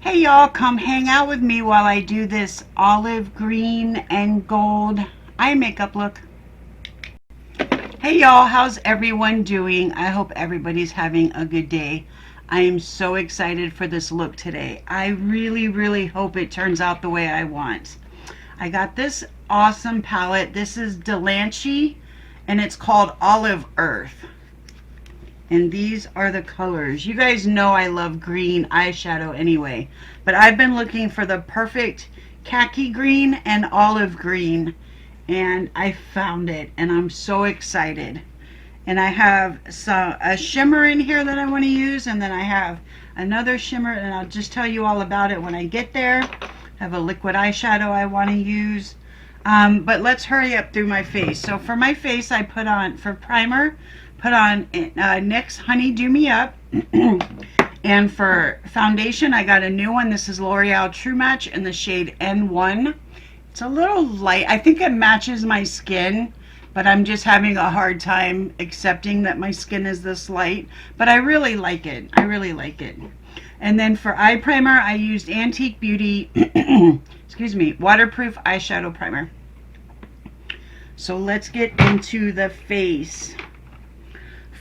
Hey y'all, come hang out with me while I do this olive green and gold eye makeup look. Hey y'all, how's everyone doing? I hope everybody's having a good day. I am so excited for this look today. I really hope it turns out the way I want. I got this awesome palette. This is Delancey and it's called Olive Earth. And these are the colors. You guys know I love green eyeshadow anyway, but I've been looking for the perfect khaki green and olive green, and I found it, and I'm so excited. And I have a shimmer in here that I want to use, and then I have another shimmer, and I'll just tell you all about it when I get there. I have a liquid eyeshadow I want to use. But let's hurry up through my face. So for my face, I put on, for primer, put on Nyx Honeydew Me Up. And for foundation, I got a new one. This is L'Oreal True Match in the shade N1. It's a little light. I think it matches my skin, but I'm just having a hard time accepting that my skin is this light. But I really like it. I really like it. And then for eye primer, I used Antique Beauty, excuse me, waterproof eyeshadow primer. So let's get into the face.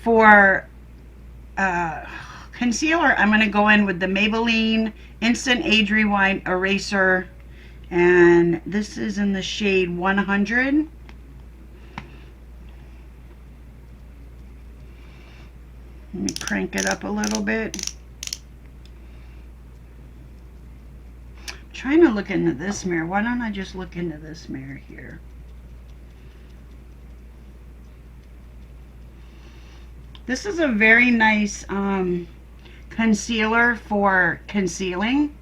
For concealer, I'm going to go in with the Maybelline Instant Age Rewind Eraser. And this is in the shade 100. Let me crank it up a little bit. I'm trying to look into this mirror. Why don't I just look into this mirror here? This is a very nice concealer for concealing,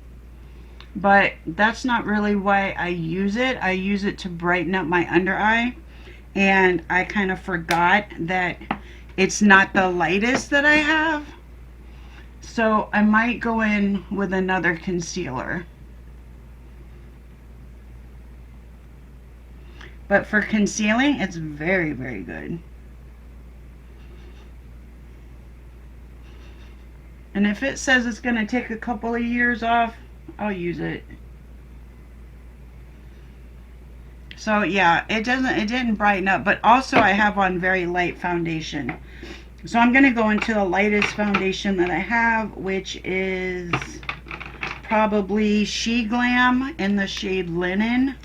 but that's not really why I use it. I use it to brighten up my under eye, and I kind of forgot that it's not the lightest that I have. So I might go in with another concealer. But for concealing, it's very good. And if it says it's going to take a couple of years off, I'll use it. So yeah, it didn't brighten up, but also I have on very light foundation. So I'm going to go into the lightest foundation that I have, which is probably Sheglam in the shade Linen.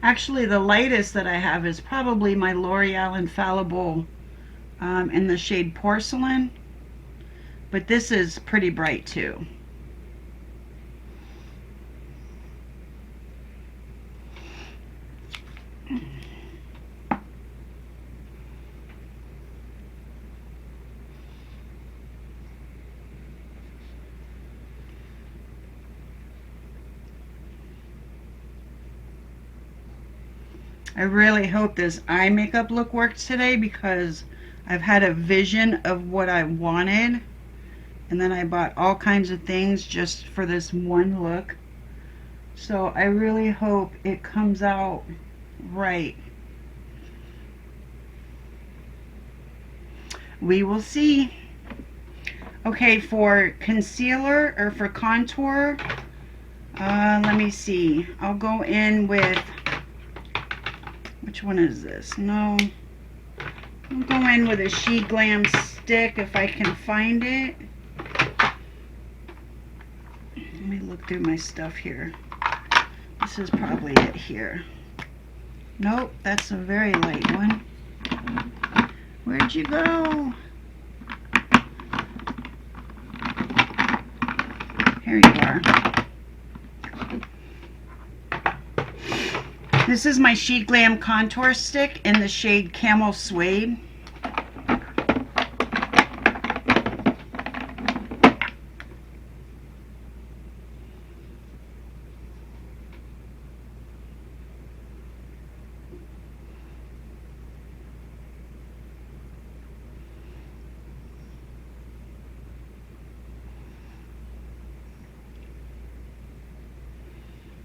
Actually, the lightest that I have is probably my Loreal Infallible in the shade Porcelain, but this is pretty bright too. I really hope this eye makeup look works today, because I've had a vision of what I wanted, and then I bought all kinds of things just for this one look. So I really hope it comes out right. We will see. Okay, for concealer or for contour, let me see. I'll go in with, which one is this? No. I'll go in with a Sheglam stick if I can find it. Let me look through my stuff here. This is probably it here. Nope, that's a very light one. Where'd you go? Here you are. This is my Sheglam contour stick in the shade Camel Suede.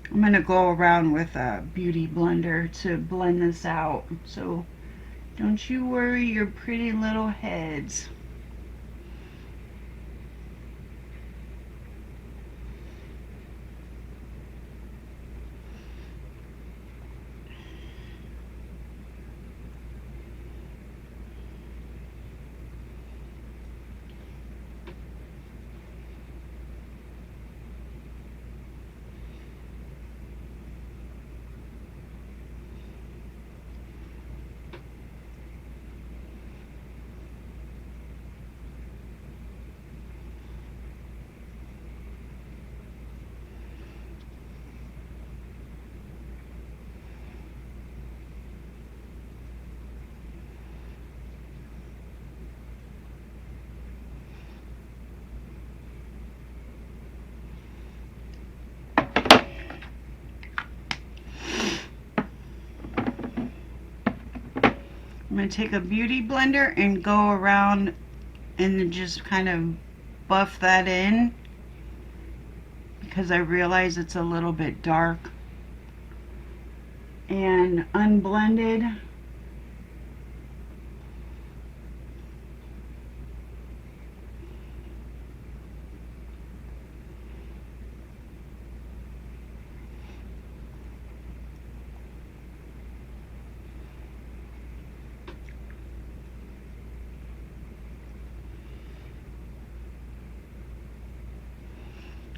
I'm going to go around with a beauty blender to blend this out. So don't you worry your pretty little heads. I'm going to take a beauty blender and go around and just kind of buff that in, because I realize it's a little bit dark. And unblended,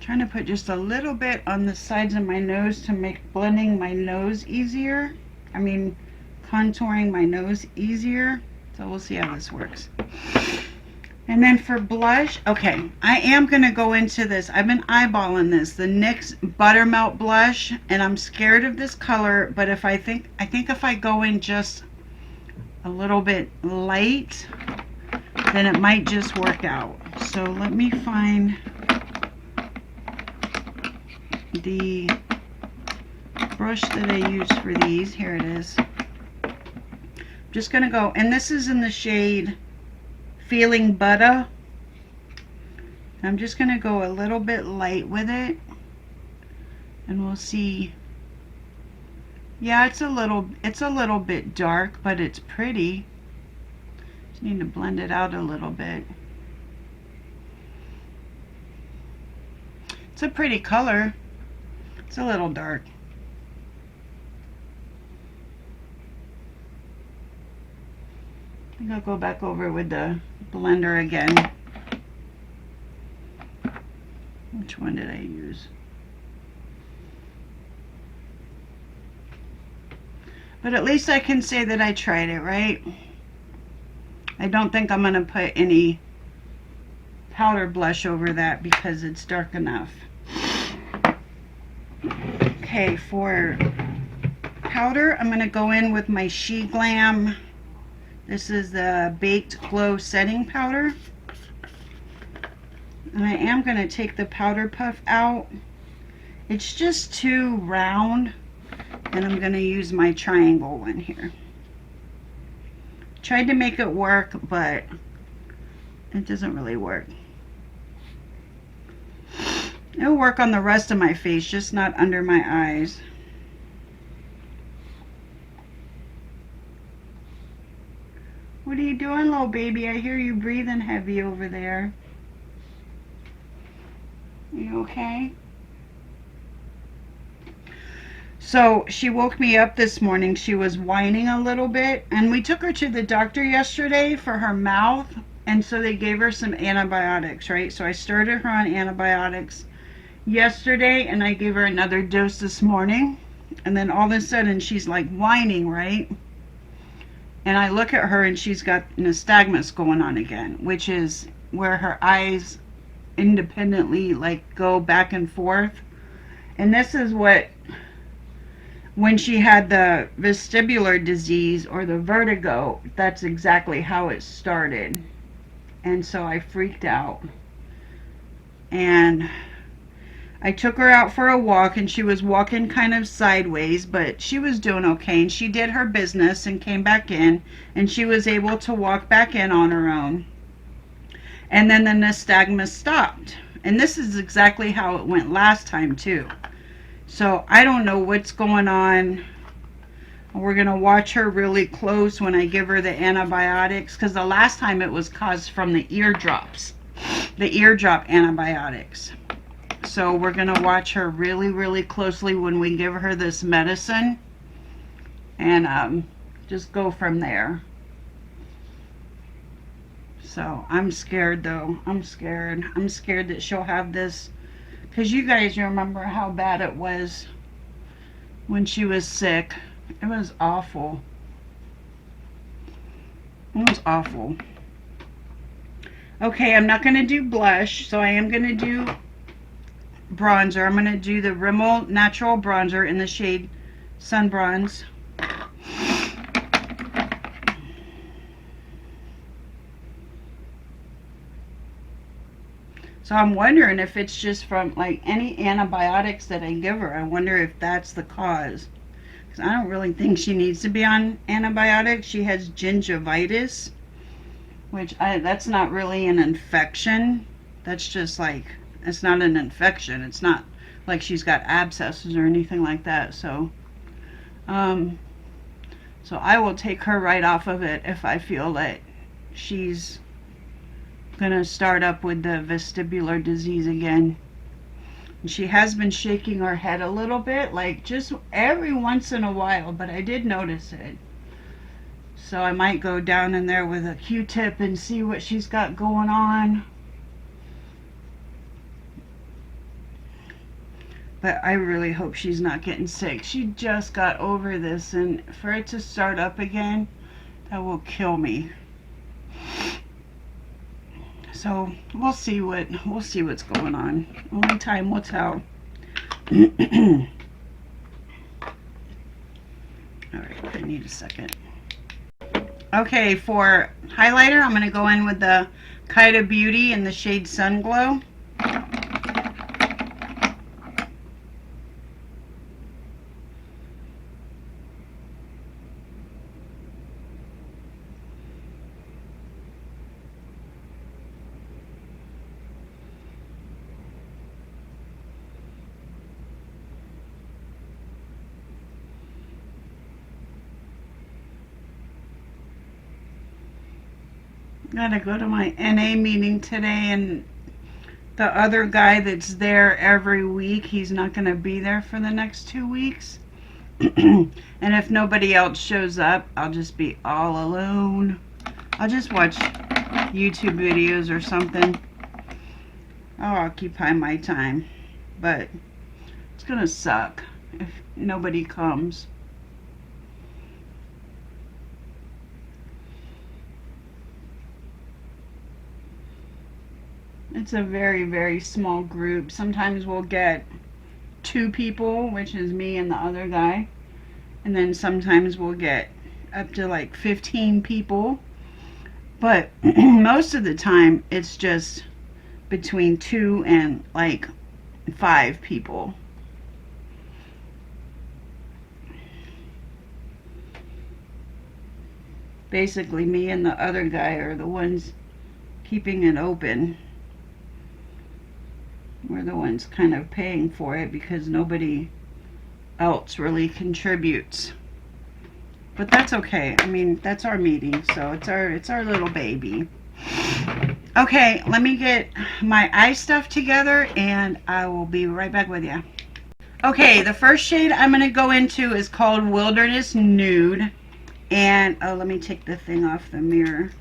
trying to put just a little bit on the sides of my nose to make blending my nose easier. I mean, contouring my nose easier. So we'll see how this works. And then for blush, okay, I am going to go into this. I've been eyeballing this, the NYX Buttermelt blush, and I'm scared of this color, but if I think if I go in just a little bit light, then it might just work out. So let me find the brush that I use for these. Here it is. I'm just going to go, and this is in the shade Feeling Butta. I'm just going to go a little bit light with it, and we'll see. Yeah, it's a little bit dark, but it's pretty. Just need to blend it out a little bit. It's a pretty color. It's a little dark. I think I'll go back over with the blender again. Which one did I use? But at least I can say that I tried it, right? I don't think I'm going to put any powder blush over that because it's dark enough. Okay, for powder, I'm going to go in with my Sheglam. This is the Baked Glow Setting Powder. And I am going to take the powder puff out. It's just too round, and I'm going to use my triangle one here. Tried to make it work, but it doesn't really work. It'll work on the rest of my face, just not under my eyes. What are you doing, little baby? I hear you breathing heavy over there. You okay? So she woke me up this morning. She was whining a little bit, and we took her to the doctor yesterday for her mouth, and so they gave her some antibiotics, right? So I started her on antibiotics yesterday, and I gave her another dose this morning, and then all of a sudden she's like whining, right? And I look at her and she's got nystagmus going on again, which is where her eyes independently like go back and forth. And this is what, when she had the vestibular disease or the vertigo, that's exactly how it started. And so I freaked out, and I took her out for a walk, and she was walking kind of sideways, but she was doing okay, and she did her business and came back in, and she was able to walk back in on her own. And then the nystagmus stopped, and this is exactly how it went last time too. So I don't know what's going on. We're going to watch her really close when I give her the antibiotics, because the last time it was caused from the eardrops, the eardrop antibiotics. So we're going to watch her really, really closely when we give her this medicine, and just go from there. So I'm scared though. I'm scared. I'm scared that she'll have this, because you guys remember how bad it was when she was sick. It was awful. It was awful. Okay, I'm not going to do blush, so I am going to do bronzer. I'm going to do the Rimmel Natural Bronzer in the shade Sun Bronze. So I'm wondering if it's just from like any antibiotics that I give her. I wonder if that's the cause. 'Cause I don't really think she needs to be on antibiotics. She has gingivitis, which that's not really an infection. That's just like, it's not an infection. It's not like she's got abscesses or anything like that. So, so I will take her right off of it if I feel that she's gonna start up with the vestibular disease again. And she has been shaking her head a little bit, like just every once in a while, but I did notice it. So I might go down in there with a Q-tip and see what she's got going on. But I really hope she's not getting sick. She just got over this, and for it to start up again, that will kill me. So we'll see what's going on. Only time will tell. Alright, I need a second. Okay, for highlighter, I'm going to go in with the KVD Beauty in the shade Sun Glow. Gotta go to my NA meeting today, and the other guy that's there every week, he's not gonna be there for the next 2 weeks. And if nobody else shows up, I'll just be all alone. I'll just watch YouTube videos or something. I'll occupy my time, but it's gonna suck if nobody comes. It's a very, very small group. Sometimes we'll get 2 people, which is me and the other guy. And then sometimes we'll get up to like 15 people. But most of the time, it's just between 2 and like 5 people. Basically, me and the other guy are the ones keeping it open. We're the ones kind of paying for it because nobody else really contributes. But that's okay. I mean, that's our meeting, so it's our little baby. Okay, let me get my eye stuff together and I will be right back with you. Okay, the first shade I'm going to go into is called Wilderness Nude. And oh, let me take the thing off the mirror.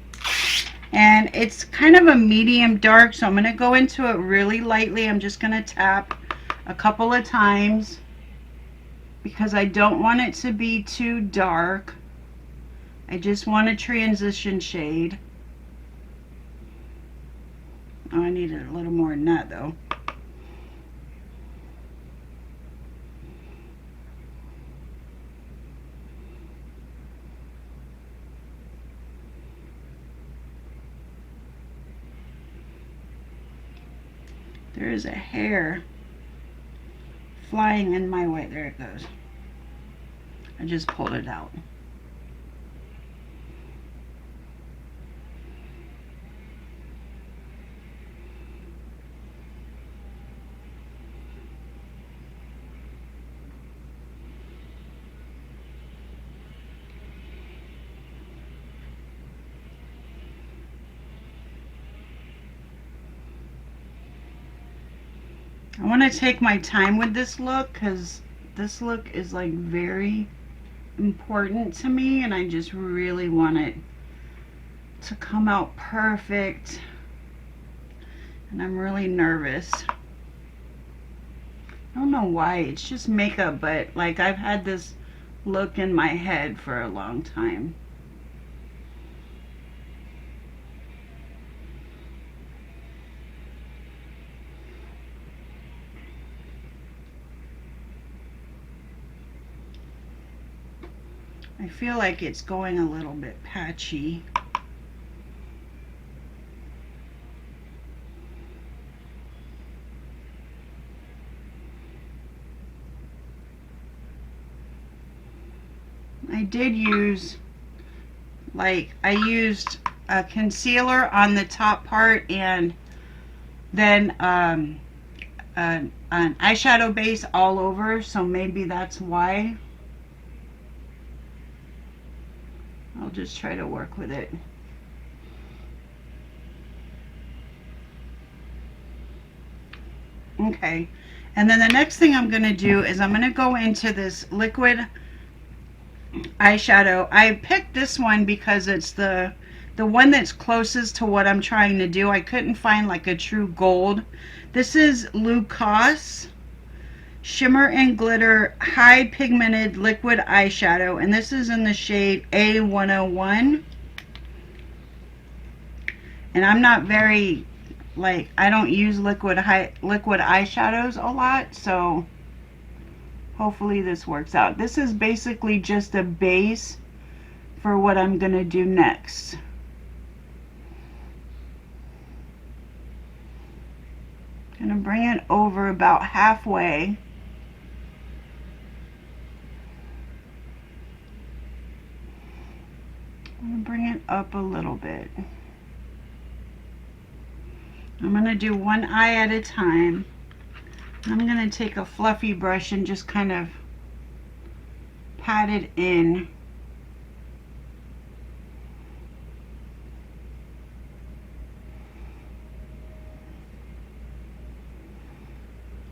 And it's kind of a medium dark, so I'm going to go into it really lightly. I'm just going to tap a couple of times because I don't want it to be too dark. I just want a transition shade. Oh, I need it a little more than that though. There is a hair flying in my way. There it goes. I just pulled it out. I want to take my time with this look because this look is like very important to me and I just really want it to come out perfect. And I'm really nervous. I don't know why, it's just makeup, but like I've had this look in my head for a long time. I feel like it's going a little bit patchy. I did use, like, I used a concealer on the top part and then an eyeshadow base all over, so maybe that's why. I'll just try to work with it. Okay, and then the next thing I'm going to do is I'm going to go into this liquid eyeshadow. I picked this one because it's the one that's closest to what I'm trying to do. I couldn't find like a true gold. This is Lucas Shimmer and Glitter High Pigmented Liquid Eyeshadow, and this is in the shade A101. And I'm not very, like, I don't use liquid eyeshadows a lot, so hopefully this works out. This is basically just a base for what I'm going to do next. I'm going to bring it over about halfway. I'm going to bring it up a little bit. I'm going to do one eye at a time. I'm going to take a fluffy brush and just kind of pat it in.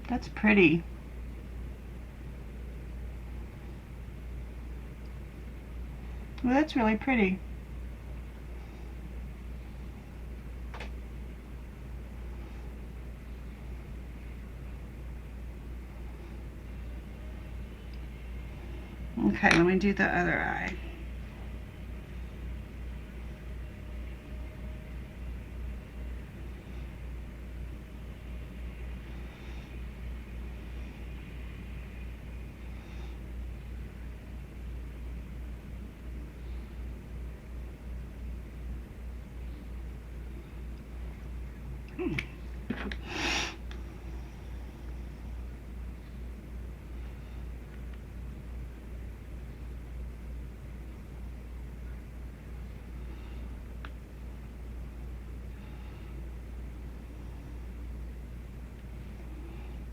That's pretty. Well, that's really pretty. Okay, let me do the other eye.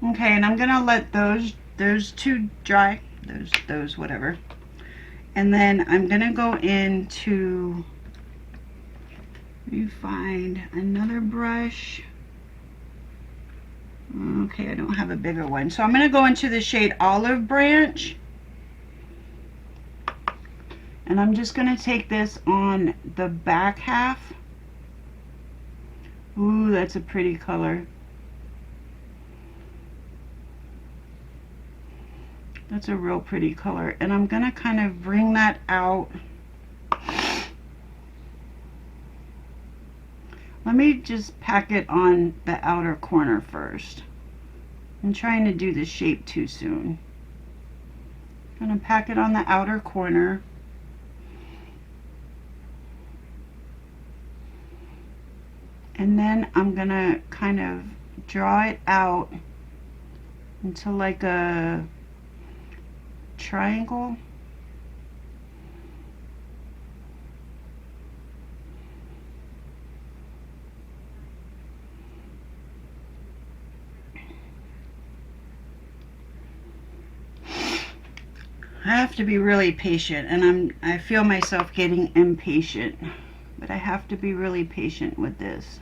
Okay, and I'm gonna let those two dry, those whatever, and then I'm gonna go into, let me find another brush. Okay, I don't have a bigger one, so I'm gonna go into the shade Olive Branch, and I'm just gonna take this on the back half. Ooh, that's a pretty color. That's a real pretty color, and I'm gonna kind of bring that out. Let me just pack it on the outer corner first. I'm trying to do the shape too soon. I'm gonna pack it on the outer corner. And then I'm gonna kind of draw it out into like a triangle. I have to be really patient, and I feel myself getting impatient, but I have to be really patient with this.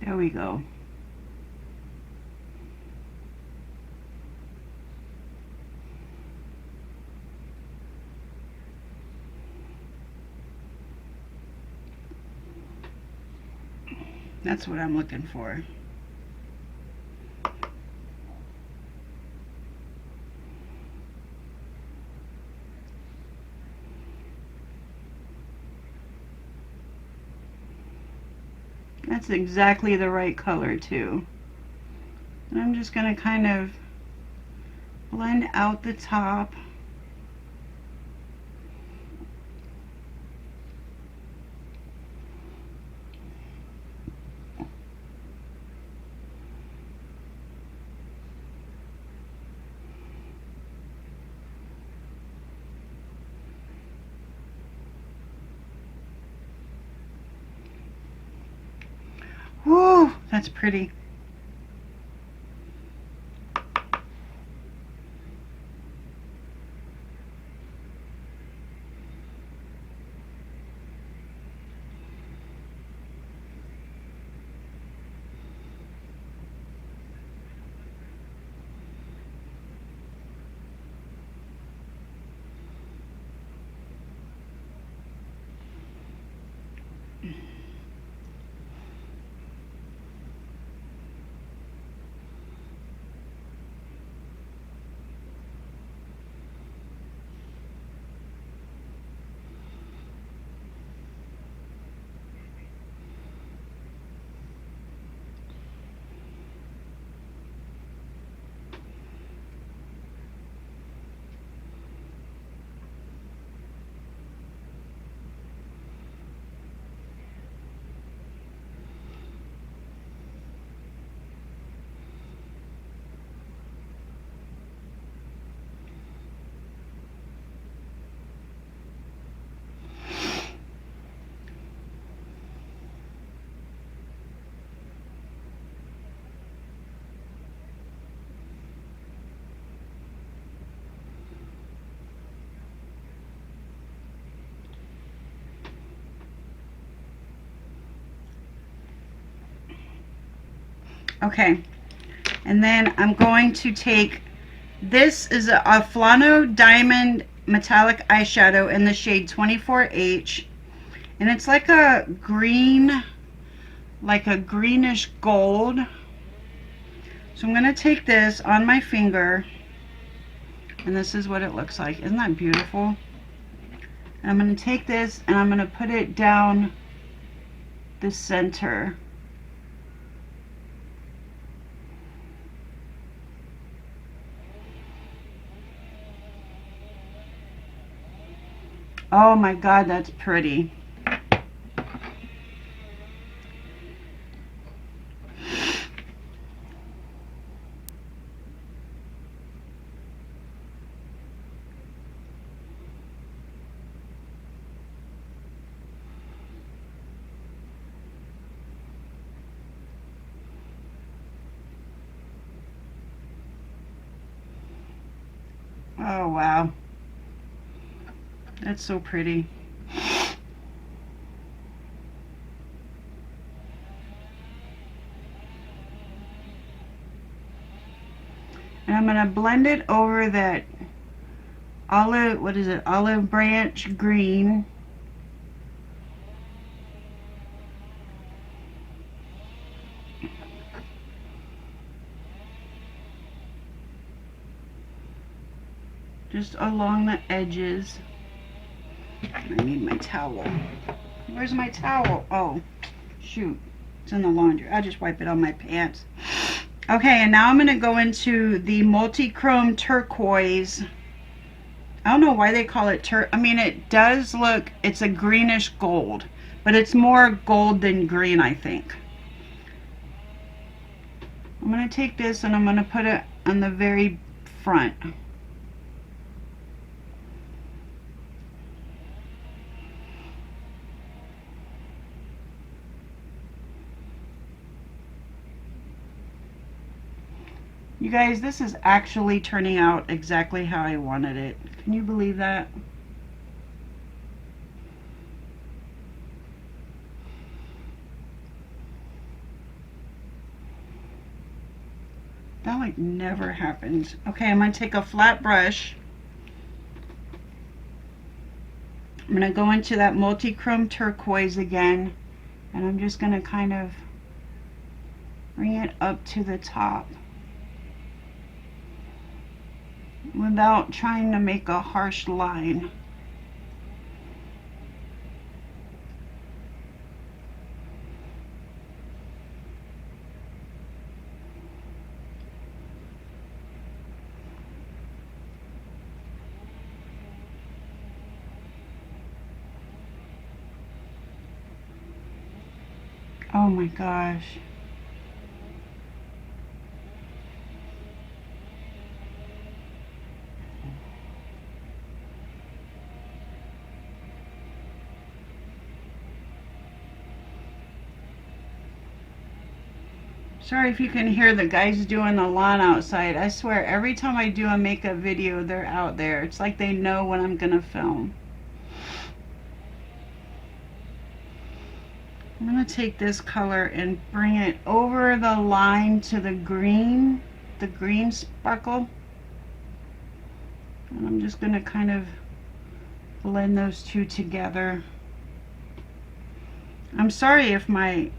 There we go. That's what I'm looking for. That's exactly the right color too. And I'm just going to kind of blend out the top. Woo, that's pretty. Okay, and then I'm going to take, this is a Flano Diamond Metallic Eyeshadow in the shade 24H, and it's like a green, like a greenish gold. So I'm going to take this on my finger, and this is what it looks like. Isn't that beautiful? And I'm going to take this and I'm going to put it down the center. Oh my God, that's pretty. Oh wow, that's so pretty. And I'm going to blend it over that olive, what is it, olive branch green. Just along the edges. I need my towel. Where's my towel? Oh, shoot. It's in the laundry. I'll just wipe it on my pants. Okay, and now I'm going to go into the multi-chrome turquoise. I don't know why they call it I mean, it does look, it's a greenish gold, but it's more gold than green, I think. I'm going to take this and I'm going to put it on the very front. You guys, this is actually turning out exactly how I wanted it. Can you believe that? That like never happens. Okay, I'm going to take a flat brush. I'm going to go into that multi-chrome turquoise again, and I'm just going to kind of bring it up to the top without trying to make a harsh line. Oh my gosh. Sorry if you can hear the guys doing the lawn outside. I swear, every time I do a makeup video, they're out there. It's like they know when I'm gonna film. I'm gonna take this color and bring it over the line to the green sparkle. And I'm just gonna kind of blend those two together. I'm sorry if my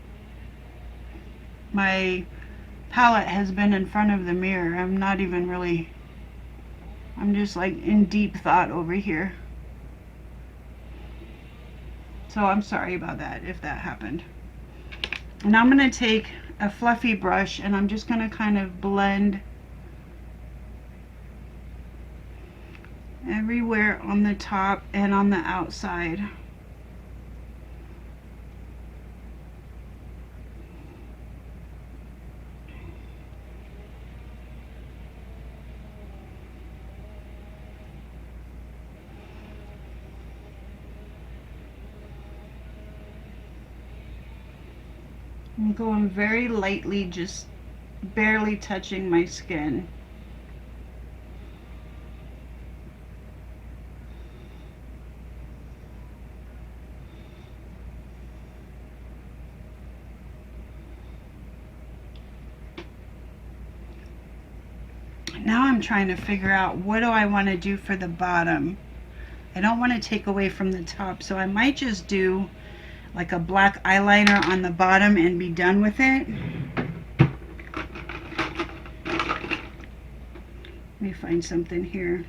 palette has been in front of the mirror. I'm not even really, I'm just like in deep thought over here. So I'm sorry about that if that happened. And I'm going to take a fluffy brush and I'm just going to kind of blend everywhere on the top and on the outside. I'm going very lightly, just barely touching my skin. Now I'm trying to figure out what do I want to do for the bottom. I don't want to take away from the top, so I might just do like a black eyeliner on the bottom and be done with it. Let me find something here.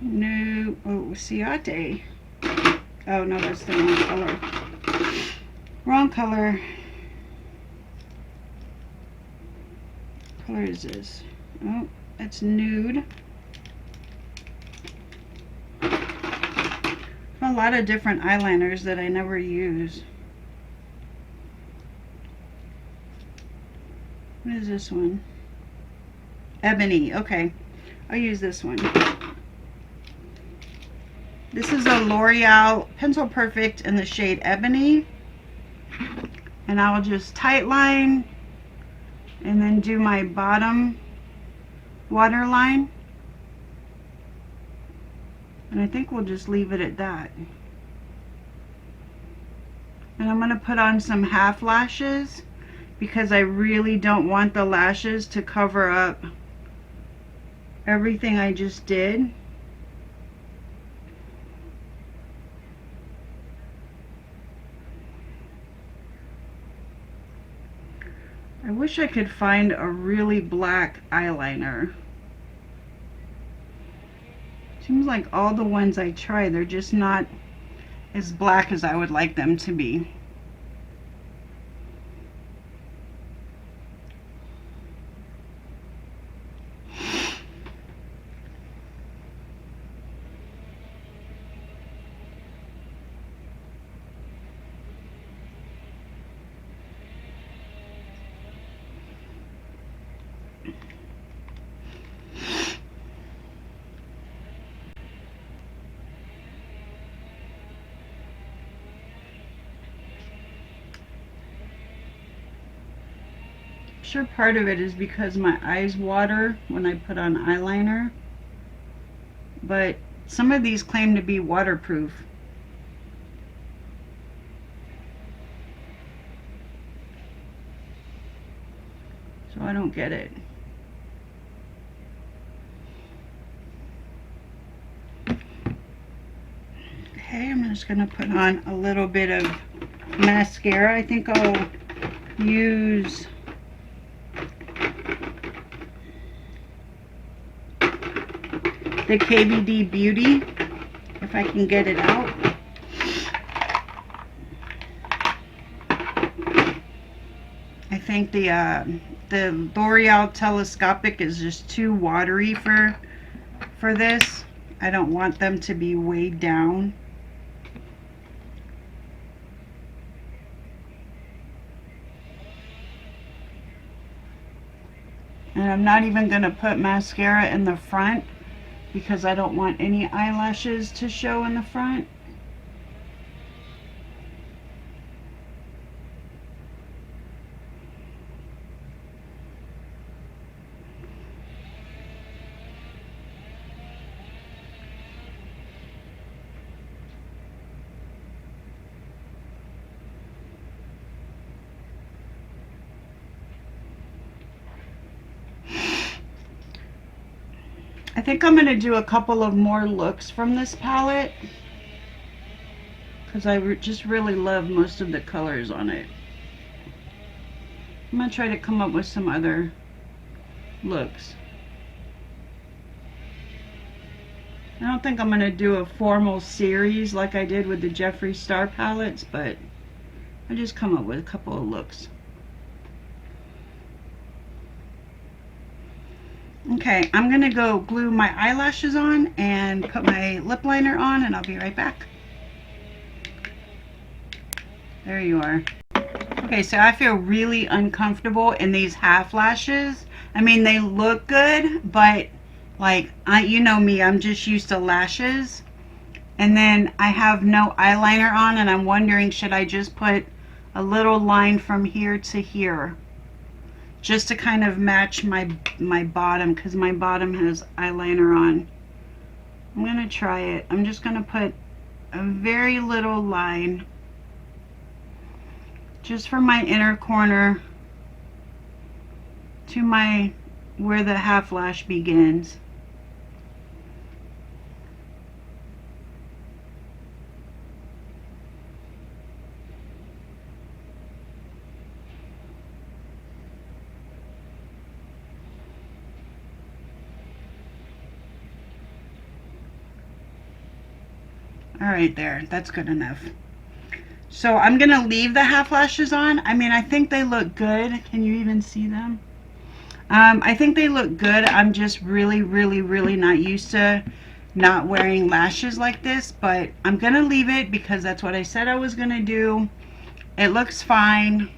No, oh, Ciate. Oh no, that's the wrong color. Wrong color. What color is this? Oh, that's nude. A lot of different eyeliners that I never use. What is this one? Ebony. Okay, I'll use this one. This is a L'Oreal Pencil Perfect in the shade Ebony. And I'll just tight line and then do my bottom waterline. And I think we'll just leave it at that. And I'm going to put on some half lashes because I really don't want the lashes to cover up everything I just did. I wish I could find a really black eyeliner. Seems like all the ones I try, they're just not as black as I would like them to be. Sure, part of it is because my eyes water when I put on eyeliner, but some of these claim to be waterproof. So I don't get it. Okay, I'm just going to put on a little bit of mascara. I think I'll use the KVD Beauty, if I can get it out. I think the L'Oreal Telescopic is just too watery for this. I don't want them to be weighed down. And I'm not even going to put mascara in the front because I don't want any eyelashes to show in the front. I think I'm going to do a couple of more looks from this palette because I just really love most of the colors on it. I'm going to try to come up with some other looks. I don't think I'm going to do a formal series like I did with the Jeffree Star palettes, but I just come up with a couple of looks. Okay, I'm going to go glue my eyelashes on and put my lip liner on, and I'll be right back. There you are. Okay, so I feel really uncomfortable in these half lashes. I mean, they look good, but like, you know me, I'm just used to lashes. And then I have no eyeliner on, and I'm wondering, should I just put a little line from here to here? Just to kind of match my bottom, because my bottom has eyeliner on. I'm going to try it. I'm just going to put a very little line just from my inner corner to my where the half lash begins. All right, there, that's good enough. So I'm gonna leave the half lashes on. I mean, I think they look good. Can you even see them? I think they look good. I'm just really not used to not wearing lashes like this, but I'm gonna leave it because that's what I said I was gonna do. It looks fine.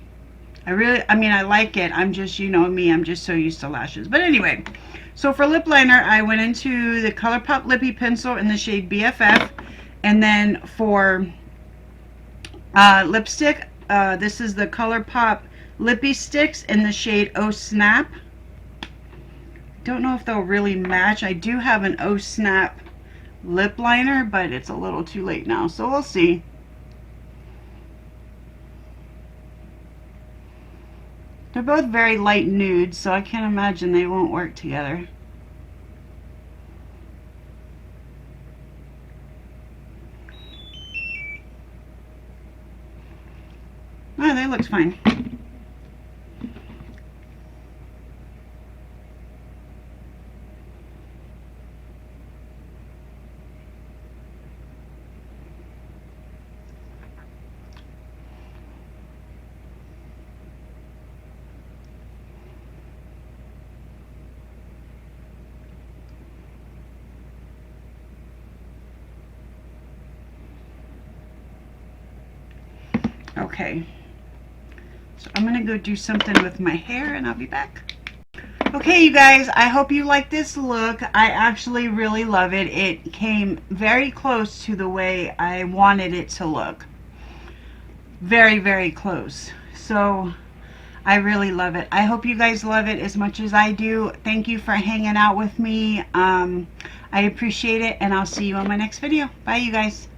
I mean, I like it. I'm just, you know me, I'm just so used to lashes. But anyway, so for lip liner, I went into the Colourpop Lippie pencil in the shade BFF. And then for lipstick, this is the Colourpop Lippie Stix in the shade Oh Snap. Don't know if they'll really match. I do have an Oh Snap lip liner, but it's a little too late now, so we'll see. They're both very light nudes, so I can't imagine they won't work together. Oh, that looks fine. Okay. So I'm going to go do something with my hair and I'll be back. Okay, you guys, I hope you like this look. I actually really love it. It came very close to the way I wanted it to look. Very close. So I really love it. I hope you guys love it as much as I do. Thank you for hanging out with me. I appreciate it, and I'll see you on my next video. Bye, you guys.